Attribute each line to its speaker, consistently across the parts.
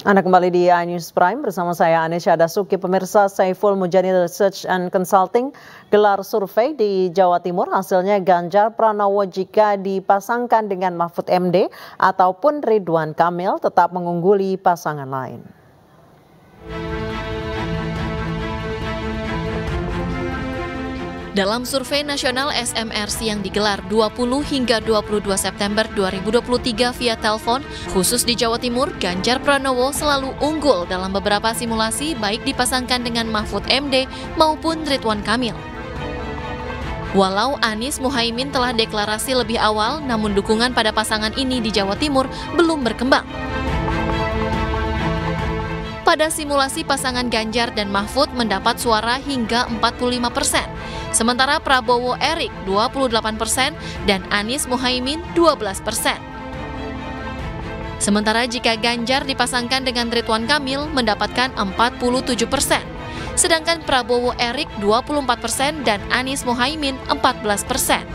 Speaker 1: Anda kembali di iNews Prime bersama saya Anesya Dasuki. Pemirsa, Saiful Mujani Research and Consulting gelar survei di Jawa Timur. Hasilnya Ganjar Pranowo jika dipasangkan dengan Mahfud MD ataupun Ridwan Kamil tetap mengungguli pasangan lain.
Speaker 2: Dalam survei nasional SMRC yang digelar 20 hingga 22 September 2023 via telepon, khusus di Jawa Timur, Ganjar Pranowo selalu unggul dalam beberapa simulasi baik dipasangkan dengan Mahfud MD maupun Ridwan Kamil. Walau Anies Muhaimin telah deklarasi lebih awal, namun dukungan pada pasangan ini di Jawa Timur belum berkembang. Pada simulasi pasangan Ganjar dan Mahfud mendapat suara hingga 45%, sementara Prabowo Erik 28% dan Anies Muhaimin 12%. Sementara jika Ganjar dipasangkan dengan Ridwan Kamil mendapatkan 47%, sedangkan Prabowo Erik 24% dan Anies Muhaimin 14%.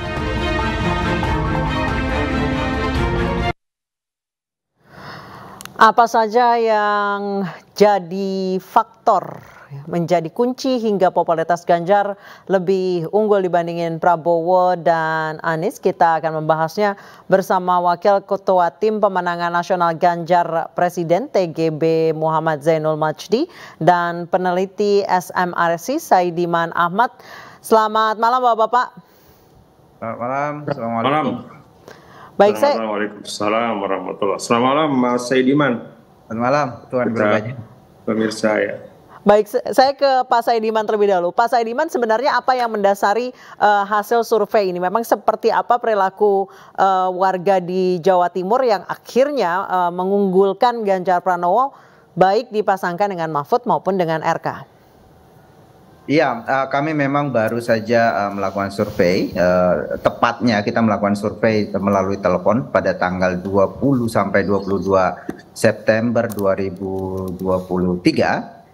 Speaker 1: Apa saja yang jadi faktor menjadi kunci hingga popularitas Ganjar lebih unggul dibandingin Prabowo dan Anies? Kita akan membahasnya bersama Wakil Ketua Tim Pemenangan Nasional Ganjar Presiden TGB Muhammad Zainul Majdi dan peneliti SMRC Saidiman Ahmad. Selamat malam Bapak-Bapak.
Speaker 3: Selamat malam. Assalamualaikum.
Speaker 1: Baik,
Speaker 4: Waalaikumsalam warahmatullahi wabarakatuh. Selamat malam Mas Saidiman.
Speaker 3: Selamat malam Tuan Guru.
Speaker 4: Pemirsa ya.
Speaker 1: Baik, saya ke Pak Saidiman terlebih dahulu. Pak Saidiman, sebenarnya apa yang mendasari hasil survei ini? Memang seperti apa perilaku warga di Jawa Timur yang akhirnya mengunggulkan Ganjar Pranowo baik dipasangkan dengan Mahfud maupun dengan RK?
Speaker 3: Iya, kami memang baru saja melakukan survei. Tepatnya kita melakukan survei melalui telepon pada tanggal 20 sampai 22 September 2023.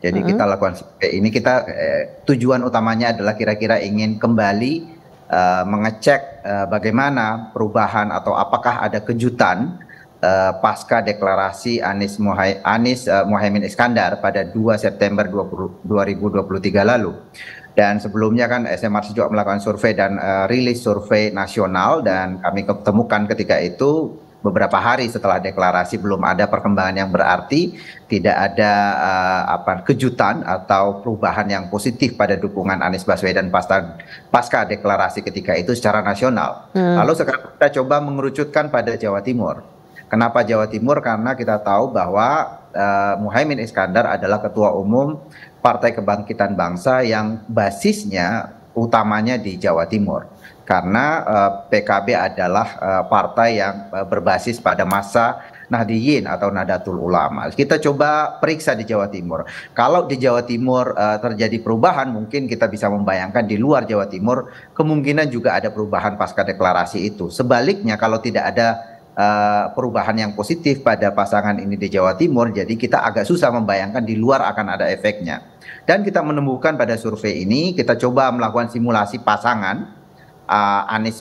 Speaker 3: Jadi kita lakukan survei ini, tujuan utamanya adalah kira-kira ingin kembali mengecek bagaimana perubahan atau apakah ada kejutan pasca deklarasi Anies Muhaimin Iskandar pada 2 September 2023 lalu. Dan sebelumnya kan SMRC juga melakukan survei dan rilis survei nasional, dan kami ketemukan ketika itu beberapa hari setelah deklarasi belum ada perkembangan yang berarti, tidak ada kejutan atau perubahan yang positif pada dukungan Anies Baswedan pasca deklarasi ketika itu secara nasional. Lalu sekarang kita coba mengerucutkan pada Jawa Timur. Kenapa Jawa Timur? Karena kita tahu bahwa Muhaimin Iskandar adalah Ketua Umum Partai Kebangkitan Bangsa yang basisnya utamanya di Jawa Timur. Karena PKB adalah partai yang berbasis pada masa Nahdliyin atau Nahdlatul Ulama. Kita coba periksa di Jawa Timur. Kalau di Jawa Timur terjadi perubahan, mungkin kita bisa membayangkan di luar Jawa Timur kemungkinan juga ada perubahan pasca deklarasi itu. Sebaliknya, kalau tidak ada perubahan yang positif pada pasangan ini di Jawa Timur, jadi kita agak susah membayangkan di luar akan ada efeknya. Dan kita menemukan pada survei ini, kita coba melakukan simulasi pasangan Anies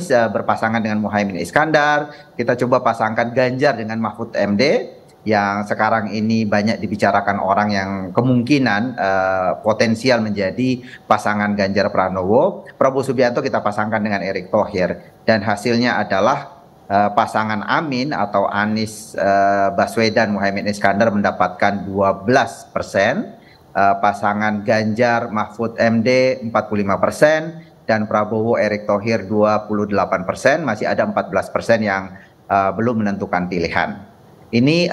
Speaker 3: berpasangan dengan Muhaimin Iskandar, kita coba pasangkan Ganjar dengan Mahfud MD yang sekarang ini banyak dibicarakan orang yang kemungkinan potensial menjadi pasangan Ganjar Pranowo. Prabowo Subianto kita pasangkan dengan Erick Thohir, dan hasilnya adalah pasangan Amin atau Anies Baswedan Muhaimin Iskandar mendapatkan 12%, pasangan Ganjar Mahfud MD 45%, dan Prabowo Erick Thohir 28%, masih ada 14% yang belum menentukan pilihan. Ini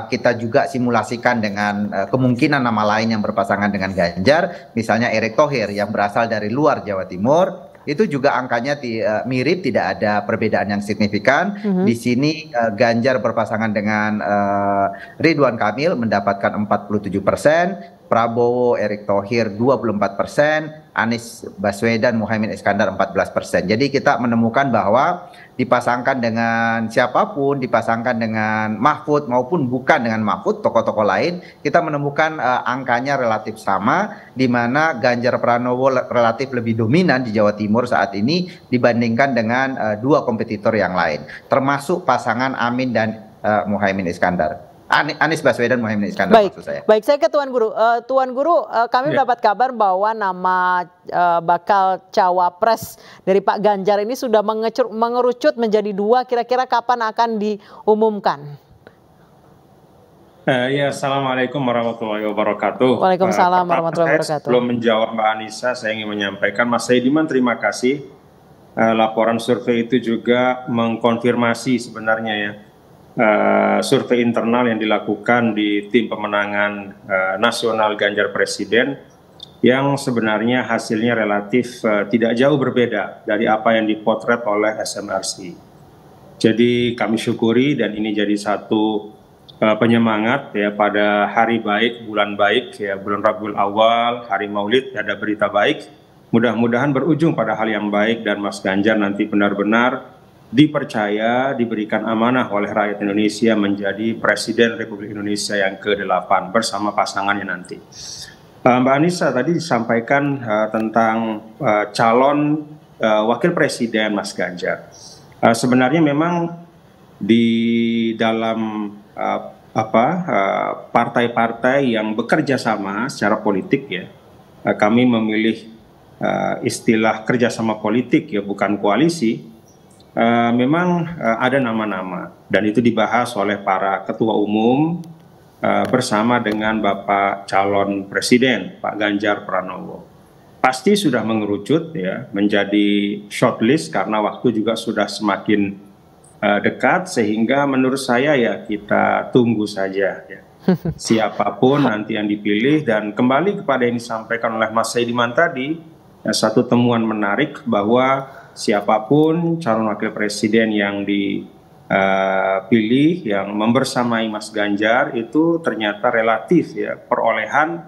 Speaker 3: kita juga simulasikan dengan kemungkinan nama lain yang berpasangan dengan Ganjar, misalnya Erick Thohir yang berasal dari luar Jawa Timur. Itu juga angkanya mirip, tidak ada perbedaan yang signifikan. Di sini Ganjar berpasangan dengan Ridwan Kamil mendapatkan 47%, Prabowo Erick Thohir 24%, Anies Baswedan Muhaimin Iskandar 14%. Jadi kita menemukan bahwa dipasangkan dengan siapapun, dipasangkan dengan Mahfud maupun bukan dengan Mahfud, tokoh-tokoh lain, kita menemukan angkanya relatif sama, di mana Ganjar Pranowo relatif lebih dominan di Jawa Timur saat ini dibandingkan dengan dua kompetitor yang lain, termasuk pasangan Amin dan Muhaimin Iskandar. Anies Baswedan Muhaimin Iskandar
Speaker 1: Baik,
Speaker 3: maksud saya.
Speaker 1: baik. Saya ke Tuan Guru. Tuan Guru, kami mendapat kabar bahwa nama bakal cawapres dari Pak Ganjar ini sudah mengerucut menjadi 2. Kira-kira kapan akan diumumkan?
Speaker 4: Ya, Assalamualaikum warahmatullahi wabarakatuh.
Speaker 1: Waalaikumsalam warahmatullahi wabarakatuh.
Speaker 4: Sebelum menjawab Mbak Anissa, saya ingin menyampaikan, Mas Saidiman, terima kasih. Laporan survei itu juga mengkonfirmasi sebenarnya ya, survei internal yang dilakukan di tim pemenangan nasional Ganjar Presiden, yang sebenarnya hasilnya relatif tidak jauh berbeda dari apa yang dipotret oleh SMRC. Jadi kami syukuri, dan ini jadi satu penyemangat ya pada hari baik, bulan baik ya, bulan Rabiul Awal, hari Maulid, ada berita baik. Mudah-mudahan berujung pada hal yang baik dan Mas Ganjar nanti benar-benar dipercaya, diberikan amanah oleh rakyat Indonesia menjadi Presiden Republik Indonesia yang ke-8 bersama pasangannya nanti. Mbak Anissa tadi disampaikan tentang calon Wakil Presiden Mas Ganjar. Sebenarnya memang di dalam partai-partai yang bekerja sama secara politik ya, kami memilih istilah kerjasama politik ya, bukan koalisi. Memang ada nama-nama dan itu dibahas oleh para ketua umum bersama dengan Bapak calon presiden Pak Ganjar Pranowo. Pasti sudah mengerucut ya menjadi shortlist karena waktu juga sudah semakin dekat, sehingga menurut saya ya kita tunggu saja ya. Siapapun nanti yang dipilih, dan kembali kepada yang disampaikan oleh Mas Saidiman tadi, satu temuan menarik bahwa siapapun calon wakil presiden yang dipilih yang membersamai Mas Ganjar itu ternyata relatif ya perolehan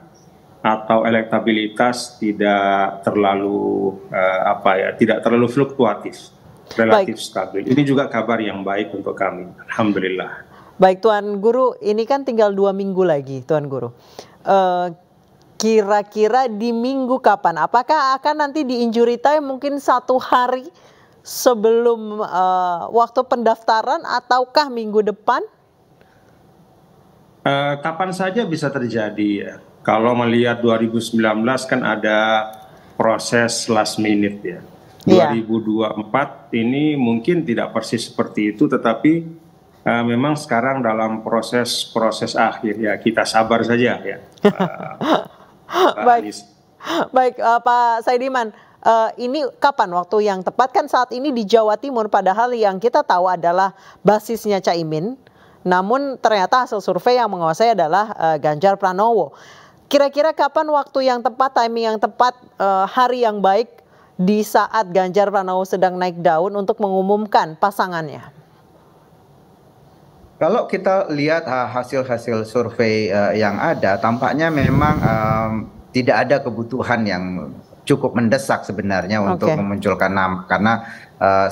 Speaker 4: atau elektabilitas tidak terlalu tidak terlalu fluktuatif, relatif stabil. Ini juga kabar yang baik untuk kami, alhamdulillah.
Speaker 1: Baik Tuan Guru, ini kan tinggal 2 minggu lagi Tuan Guru. Kira-kira di minggu kapan? Apakah akan nanti di injury time mungkin 1 hari sebelum waktu pendaftaran ataukah minggu depan?
Speaker 4: Kapan saja bisa terjadi ya. Kalau melihat 2019 kan ada proses last minute ya. 2024 ini mungkin tidak persis seperti itu, tetapi memang sekarang dalam proses akhir ya, kita sabar saja ya.
Speaker 1: Baik Pak Saidiman, ini kapan waktu yang tepat? Kan saat ini di Jawa Timur padahal yang kita tahu adalah basisnya Caimin, namun ternyata hasil survei yang menguasai adalah Ganjar Pranowo. Kira-kira kapan waktu yang tepat, timing yang tepat, hari yang baik di saat Ganjar Pranowo sedang naik daun untuk mengumumkan pasangannya?
Speaker 3: Kalau kita lihat hasil-hasil survei yang ada, tampaknya memang tidak ada kebutuhan yang cukup mendesak sebenarnya untuk memunculkan nama. Karena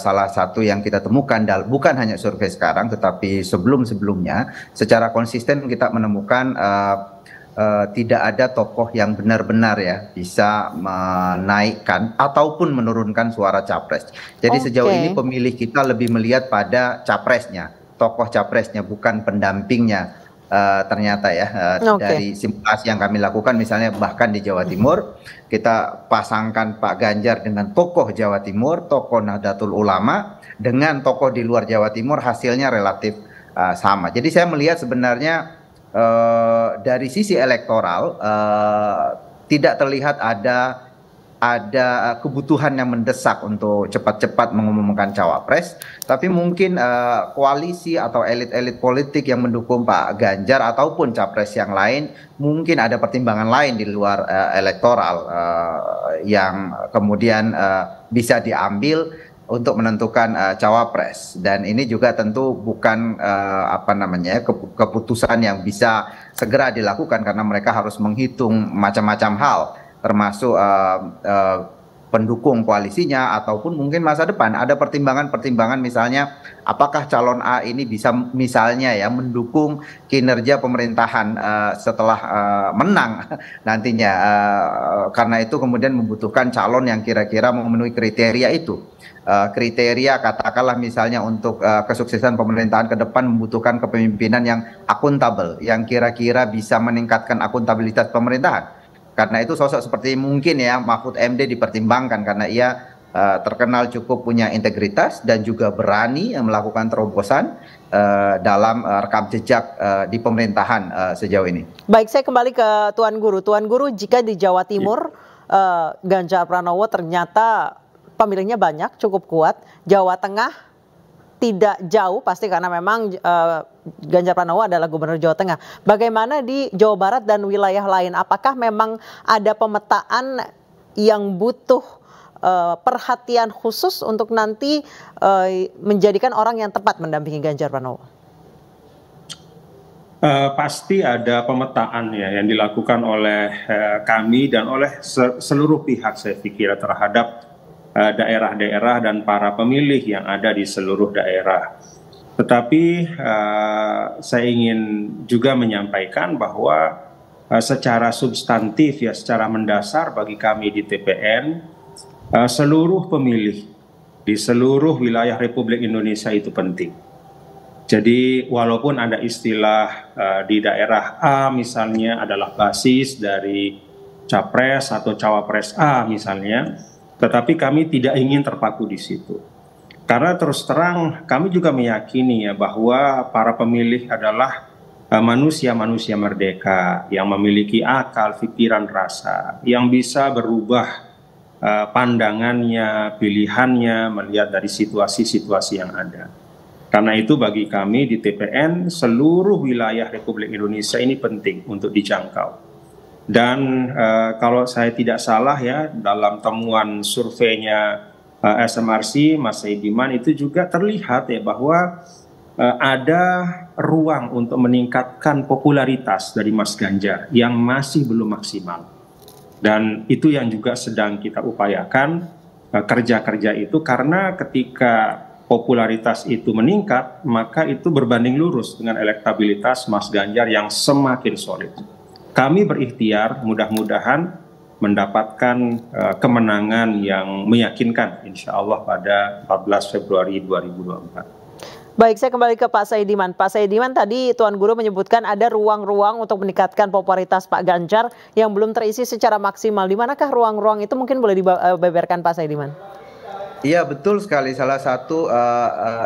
Speaker 3: salah satu yang kita temukan, bukan hanya survei sekarang, tetapi sebelum-sebelumnya, secara konsisten kita menemukan tidak ada tokoh yang benar-benar ya bisa menaikkan ataupun menurunkan suara capres. Jadi sejauh ini pemilih kita lebih melihat pada capresnya, tokoh capresnya, bukan pendampingnya. Ternyata ya dari simulasi yang kami lakukan, misalnya bahkan di Jawa Timur kita pasangkan Pak Ganjar dengan tokoh Jawa Timur, tokoh Nahdlatul Ulama dengan tokoh di luar Jawa Timur, hasilnya relatif sama. Jadi saya melihat sebenarnya dari sisi elektoral tidak terlihat ada kebutuhan yang mendesak untuk cepat-cepat mengumumkan cawapres, tapi mungkin koalisi atau elit-elit politik yang mendukung Pak Ganjar ataupun capres yang lain, mungkin ada pertimbangan lain di luar elektoral yang kemudian bisa diambil untuk menentukan cawapres. Dan ini juga tentu bukan keputusan yang bisa segera dilakukan, karena mereka harus menghitung macam-macam hal, termasuk pendukung koalisinya ataupun mungkin masa depan. Ada pertimbangan-pertimbangan misalnya apakah calon A ini bisa misalnya ya mendukung kinerja pemerintahan setelah menang nantinya. Karena itu kemudian membutuhkan calon yang kira-kira memenuhi kriteria itu. Kriteria katakanlah misalnya untuk kesuksesan pemerintahan ke depan membutuhkan kepemimpinan yang akuntabel, yang kira-kira bisa meningkatkan akuntabilitas pemerintahan. Karena itu sosok seperti mungkin ya Mahfud MD dipertimbangkan karena ia terkenal cukup punya integritas dan juga berani melakukan terobosan dalam rekam jejak di pemerintahan sejauh ini.
Speaker 1: Baik, saya kembali ke Tuan Guru. Tuan Guru, jika di Jawa Timur Ganjar Pranowo ternyata pemilihnya banyak, cukup kuat, Jawa Tengah tidak jauh pasti karena memang Ganjar Pranowo adalah gubernur Jawa Tengah. Bagaimana di Jawa Barat dan wilayah lain? Apakah memang ada pemetaan yang butuh perhatian khusus untuk nanti menjadikan orang yang tepat mendampingi Ganjar Pranowo?
Speaker 4: Pasti ada pemetaan ya yang dilakukan oleh kami dan oleh seluruh pihak saya pikir terhadap daerah-daerah dan para pemilih yang ada di seluruh daerah. Tetapi saya ingin juga menyampaikan bahwa secara substantif ya, secara mendasar bagi kami di TPN, seluruh pemilih di seluruh wilayah Republik Indonesia itu penting. Jadi walaupun ada istilah di daerah A misalnya adalah basis dari capres atau cawapres A misalnya, tetapi kami tidak ingin terpaku di situ. Karena terus terang kami juga meyakini ya bahwa para pemilih adalah manusia-manusia merdeka yang memiliki akal, pikiran, rasa, yang bisa berubah pandangannya, pilihannya, melihat dari situasi-situasi yang ada. Karena itu bagi kami di TPN seluruh wilayah Republik Indonesia ini penting untuk dijangkau. Dan kalau saya tidak salah ya dalam temuan surveinya SMRC Mas Saidiman itu juga terlihat ya bahwa ada ruang untuk meningkatkan popularitas dari Mas Ganjar yang masih belum maksimal. Dan itu yang juga sedang kita upayakan kerja-kerja itu, karena ketika popularitas itu meningkat maka itu berbanding lurus dengan elektabilitas Mas Ganjar yang semakin solid. Kami berikhtiar mudah-mudahan mendapatkan kemenangan yang meyakinkan insya Allah pada 14 Februari 2024.
Speaker 1: Baik, saya kembali ke Pak Saidiman. Pak Saidiman, tadi Tuan Guru menyebutkan ada ruang-ruang untuk meningkatkan popularitas Pak Ganjar yang belum terisi secara maksimal. Di manakah ruang-ruang itu, mungkin boleh dibeberkan Pak Saidiman?
Speaker 3: Iya, betul sekali. Salah satu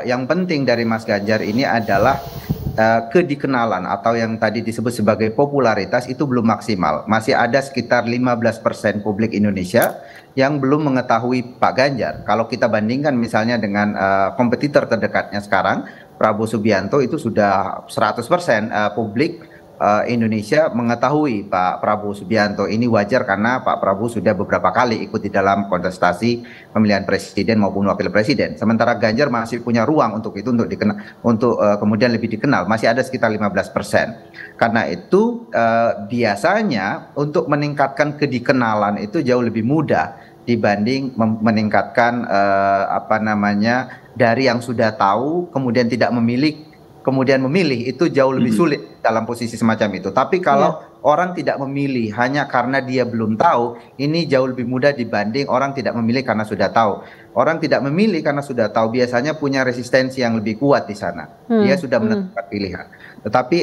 Speaker 3: yang penting dari Mas Ganjar ini adalah kedikenalan atau yang tadi disebut sebagai popularitas itu belum maksimal. Masih ada sekitar 15% publik Indonesia yang belum mengetahui Pak Ganjar. Kalau kita bandingkan misalnya dengan kompetitor terdekatnya sekarang, Prabowo Subianto, itu sudah 100% publik Indonesia mengetahui Pak Prabowo Subianto. Ini wajar karena Pak Prabowo sudah beberapa kali ikut di dalam kontestasi pemilihan presiden maupun wakil presiden. Sementara Ganjar masih punya ruang untuk itu, untuk kemudian lebih dikenal. Masih ada sekitar 15%. Karena itu biasanya untuk meningkatkan kedikenalan itu jauh lebih mudah dibanding meningkatkan dari yang sudah tahu kemudian tidak memilih, kemudian memilih, itu jauh lebih sulit dalam posisi semacam itu. Tapi kalau orang tidak memilih hanya karena dia belum tahu, ini jauh lebih mudah dibanding orang tidak memilih karena sudah tahu. Orang tidak memilih karena sudah tahu biasanya punya resistensi yang lebih kuat di sana. Dia sudah menentukan pilihan. Tetapi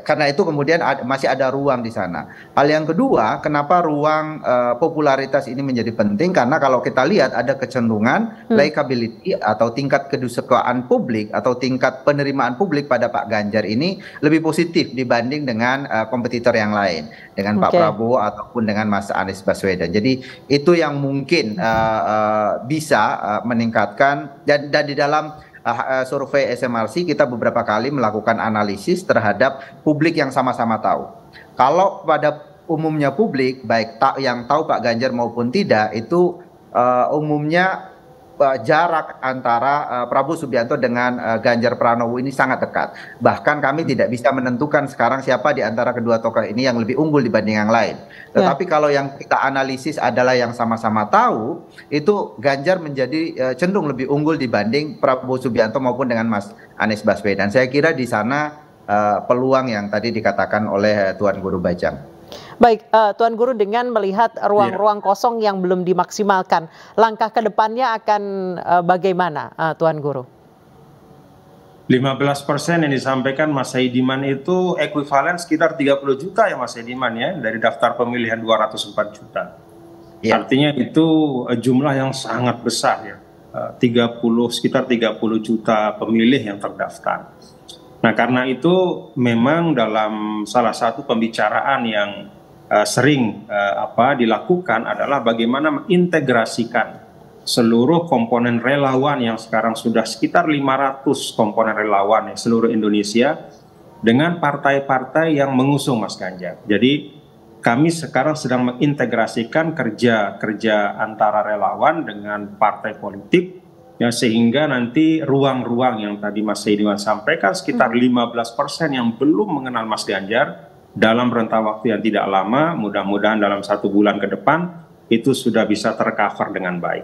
Speaker 3: karena itu kemudian masih ada ruang di sana. Hal yang kedua, kenapa ruang popularitas ini menjadi penting? Karena kalau kita lihat ada kecenderungan likability atau tingkat kesukaan publik atau tingkat penerimaan publik pada Pak Ganjar ini lebih positif dibanding dengan kompetitor yang lain, dengan Pak Prabowo ataupun dengan Mas Anies Baswedan. Jadi itu yang mungkin bisa meningkatkan, dan di dalam survei SMRC kita beberapa kali melakukan analisis terhadap publik yang sama-sama tahu. Kalau pada umumnya publik, baik yang tahu Pak Ganjar maupun tidak, itu umumnya jarak antara Prabowo Subianto dengan Ganjar Pranowo ini sangat dekat. Bahkan kami tidak bisa menentukan sekarang siapa di antara kedua tokoh ini yang lebih unggul dibanding yang lain. Tetapi kalau yang kita analisis adalah yang sama-sama tahu, itu Ganjar menjadi cenderung lebih unggul dibanding Prabowo Subianto maupun dengan Mas Anies Baswedan. Saya kira di sana peluang yang tadi dikatakan oleh Tuan Guru Bajang.
Speaker 1: Baik, Tuan Guru, dengan melihat ruang-ruang kosong yang belum dimaksimalkan, langkah ke depannya akan bagaimana, Tuan Guru?
Speaker 4: 15% yang disampaikan Mas Saidiman itu ekuivalen sekitar 30 juta ya Mas Saidiman ya, dari daftar pemilihan 204 juta. Ya. Artinya itu jumlah yang sangat besar ya, sekitar 30 juta pemilih yang terdaftar. Nah karena itu memang dalam salah satu pembicaraan yang sering dilakukan adalah bagaimana mengintegrasikan seluruh komponen relawan yang sekarang sudah sekitar 500 komponen relawan ya, seluruh Indonesia dengan partai-partai yang mengusung Mas Ganjar. Jadi kami sekarang sedang mengintegrasikan kerja antara relawan dengan partai politik ya, sehingga nanti ruang-ruang yang tadi Mas Saidiman sampaikan sekitar 15% yang belum mengenal Mas Ganjar dalam rentang waktu yang tidak lama, mudah-mudahan dalam 1 bulan ke depan itu sudah bisa tercover dengan baik.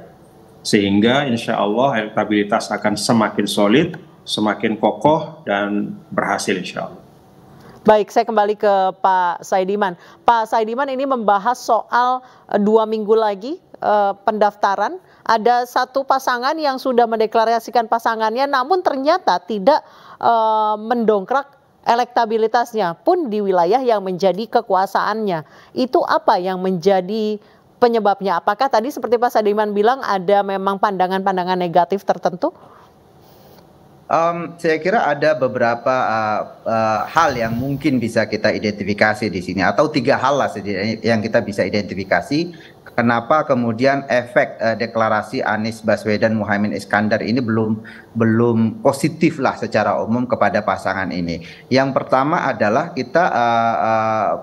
Speaker 4: Sehingga insya Allah elektabilitas akan semakin solid, semakin kokoh dan berhasil insya Allah.
Speaker 1: Baik, saya kembali ke Pak Saidiman. Pak Saidiman, ini membahas soal 2 minggu lagi pendaftaran. Ada satu pasangan yang sudah mendeklarasikan pasangannya, namun ternyata tidak mendongkrak elektabilitasnya pun di wilayah yang menjadi kekuasaannya. Itu apa yang menjadi penyebabnya? Apakah tadi seperti Pak Saidiman bilang ada memang pandangan-pandangan negatif tertentu?
Speaker 3: Saya kira ada beberapa hal yang mungkin bisa kita identifikasi di sini, atau 3 hal lah yang kita bisa identifikasi. Kenapa kemudian efek deklarasi Anies Baswedan Muhaimin Iskandar ini belum positif lah secara umum kepada pasangan ini. Yang pertama adalah kita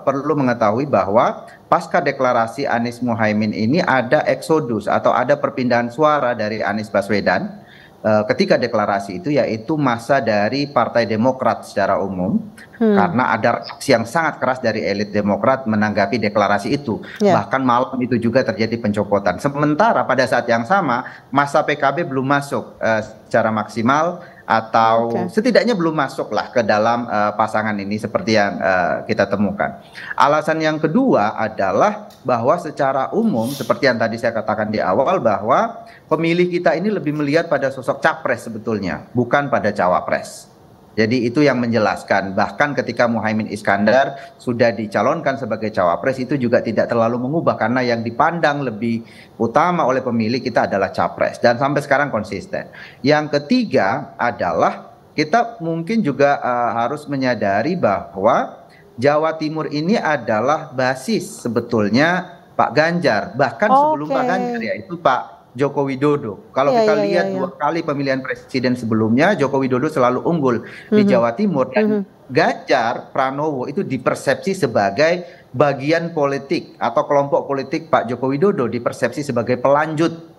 Speaker 3: perlu mengetahui bahwa pasca deklarasi Anies Muhaimin ini ada eksodus atau ada perpindahan suara dari Anies Baswedan ketika deklarasi itu, yaitu masa dari Partai Demokrat secara umum, karena ada reaksi yang sangat keras dari elit Demokrat menanggapi deklarasi itu. Bahkan malam itu juga terjadi pencopotan. Sementara pada saat yang sama masa PKB belum masuk secara maksimal, atau setidaknya belum masuklah ke dalam pasangan ini seperti yang kita temukan. Alasan yang kedua adalah bahwa secara umum seperti yang tadi saya katakan di awal, bahwa pemilih kita ini lebih melihat pada sosok capres sebetulnya, bukan pada cawapres. Jadi itu yang menjelaskan, bahkan ketika Muhaimin Iskandar sudah dicalonkan sebagai cawapres, itu juga tidak terlalu mengubah, karena yang dipandang lebih utama oleh pemilih kita adalah capres, dan sampai sekarang konsisten. Yang ketiga adalah kita mungkin juga harus menyadari bahwa Jawa Timur ini adalah basis sebetulnya Pak Ganjar, bahkan sebelum Pak Ganjar, yaitu Pak Joko Widodo. Kalau kita lihat 2 kali pemilihan presiden sebelumnya, Joko Widodo selalu unggul di Jawa Timur, dan Ganjar Pranowo itu dipersepsi sebagai bagian politik atau kelompok politik Pak Joko Widodo, dipersepsi sebagai pelanjut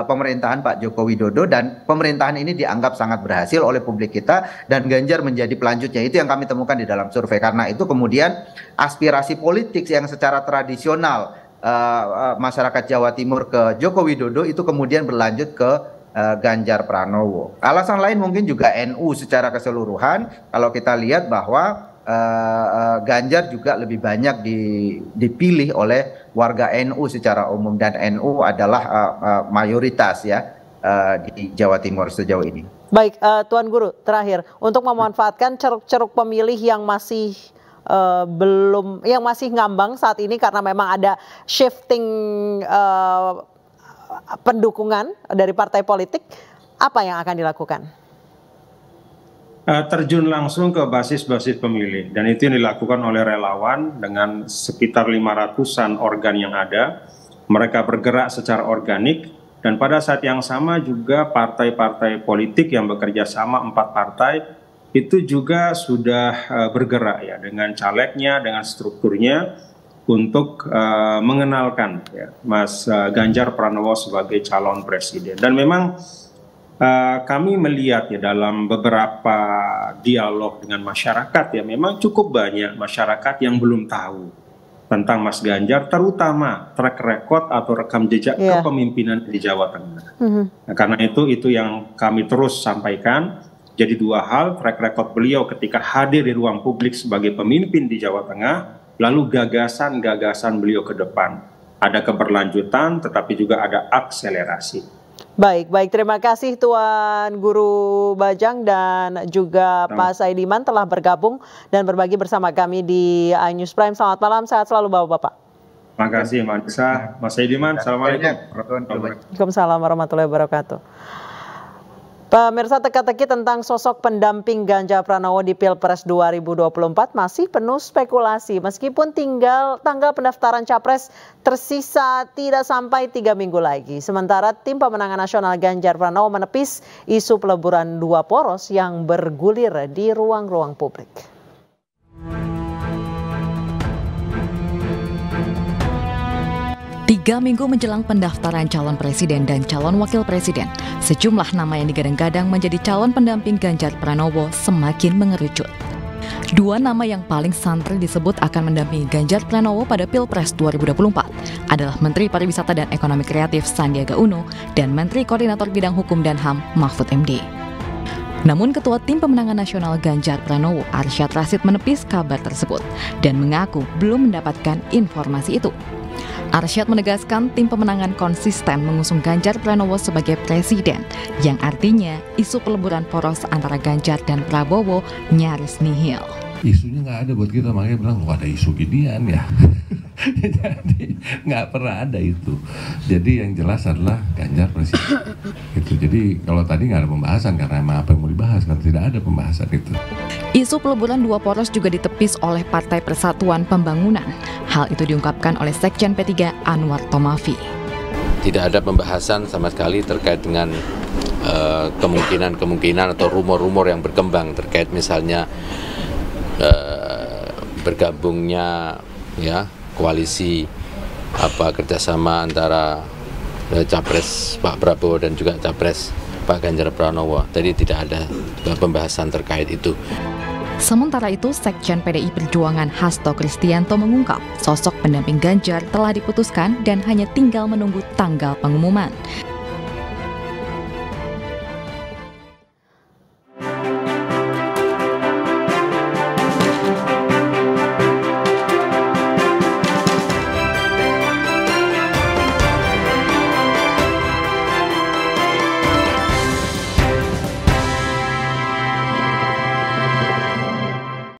Speaker 3: pemerintahan Pak Joko Widodo, dan pemerintahan ini dianggap sangat berhasil oleh publik kita, dan Ganjar menjadi pelanjutnya. Itu yang kami temukan di dalam survei. Karena itu kemudian aspirasi politik yang secara tradisional masyarakat Jawa Timur ke Joko Widodo itu kemudian berlanjut ke Ganjar Pranowo. Alasan lain mungkin juga NU secara keseluruhan. Kalau kita lihat bahwa Ganjar juga lebih banyak dipilih oleh warga NU secara umum, dan NU adalah mayoritas ya di Jawa Timur sejauh ini.
Speaker 1: Baik, Tuan Guru, terakhir untuk memanfaatkan ceruk-ceruk pemilih yang masih yang masih ngambang saat ini, karena memang ada shifting pendukungan dari partai politik, apa yang akan dilakukan?
Speaker 4: Terjun langsung ke basis-basis pemilih, dan itu yang dilakukan oleh relawan dengan sekitar 500-an organ yang ada. Mereka bergerak secara organik, dan pada saat yang sama juga partai-partai politik yang bekerja sama, 4 partai itu juga sudah bergerak ya, dengan calegnya, dengan strukturnya, untuk mengenalkan ya, Mas Ganjar Pranowo sebagai calon presiden. Dan memang kami melihat ya dalam beberapa dialog dengan masyarakat ya memang cukup banyak masyarakat yang belum tahu tentang Mas Ganjar, terutama track record atau rekam jejak kepemimpinan di Jawa Tengah. Nah, karena itu yang kami terus sampaikan. Jadi dua hal, track record beliau ketika hadir di ruang publik sebagai pemimpin di Jawa Tengah, lalu gagasan-gagasan beliau ke depan. Ada keberlanjutan, tetapi juga ada akselerasi.
Speaker 1: Baik, terima kasih Tuan Guru Bajang dan juga Pak Saidiman telah bergabung dan berbagi bersama kami di iNews Prime. Selamat malam, sehat selalu Bapak-Bapak.
Speaker 4: Terima kasih Mbak Anissa, Mas Saidiman, Assalamualaikum.
Speaker 1: Waalaikumsalam warahmatullahi wabarakatuh. Pemirsa, teka-teki tentang sosok pendamping Ganjar Pranowo di Pilpres 2024 masih penuh spekulasi. Meskipun tanggal pendaftaran Capres tersisa tidak sampai 3 minggu lagi. Sementara tim pemenangan nasional Ganjar Pranowo menepis isu peleburan dua poros yang bergulir di ruang-ruang publik.
Speaker 5: Tiga minggu menjelang pendaftaran calon presiden dan calon wakil presiden, sejumlah nama yang digadang-gadang menjadi calon pendamping Ganjar Pranowo semakin mengerucut. Dua nama yang paling santer disebut akan mendampingi Ganjar Pranowo pada Pilpres 2024 adalah Menteri Pariwisata dan Ekonomi Kreatif Sandiaga Uno dan Menteri Koordinator Bidang Hukum dan HAM Mahfud MD. Namun Ketua Tim Pemenangan Nasional Ganjar Pranowo, Arsyad Rashid, menepis kabar tersebut dan mengaku belum mendapatkan informasi itu. Arsyad menegaskan tim pemenangan konsisten mengusung Ganjar Pranowo sebagai presiden, yang artinya isu peleburan poros antara Ganjar dan Prabowo nyaris nihil.
Speaker 6: Isunya nggak ada buat kita, makanya bilang nggak ada isu ginian ya. Jadi nggak pernah ada itu. Jadi yang jelas adalah Ganjar presiden. Gitu. Jadi kalau tadi nggak ada pembahasan karena emang apa yang mau dibahas, kan tidak ada pembahasan itu.
Speaker 5: Isu peleburan dua poros juga ditepis oleh Partai Persatuan Pembangunan. Hal itu diungkapkan oleh Sekjen P3 Anwar Tomafi.
Speaker 7: Tidak ada pembahasan sama sekali terkait dengan kemungkinan atau rumor-rumor yang berkembang terkait misalnya bergabungnya ya koalisi kerjasama antara capres Pak Prabowo dan juga capres Pak Ganjar Pranowo. Jadi tidak ada pembahasan terkait itu.
Speaker 5: Sementara itu, Sekjen PDI Perjuangan Hasto Kristianto mengungkap sosok pendamping Ganjar telah diputuskan dan hanya tinggal menunggu tanggal pengumuman.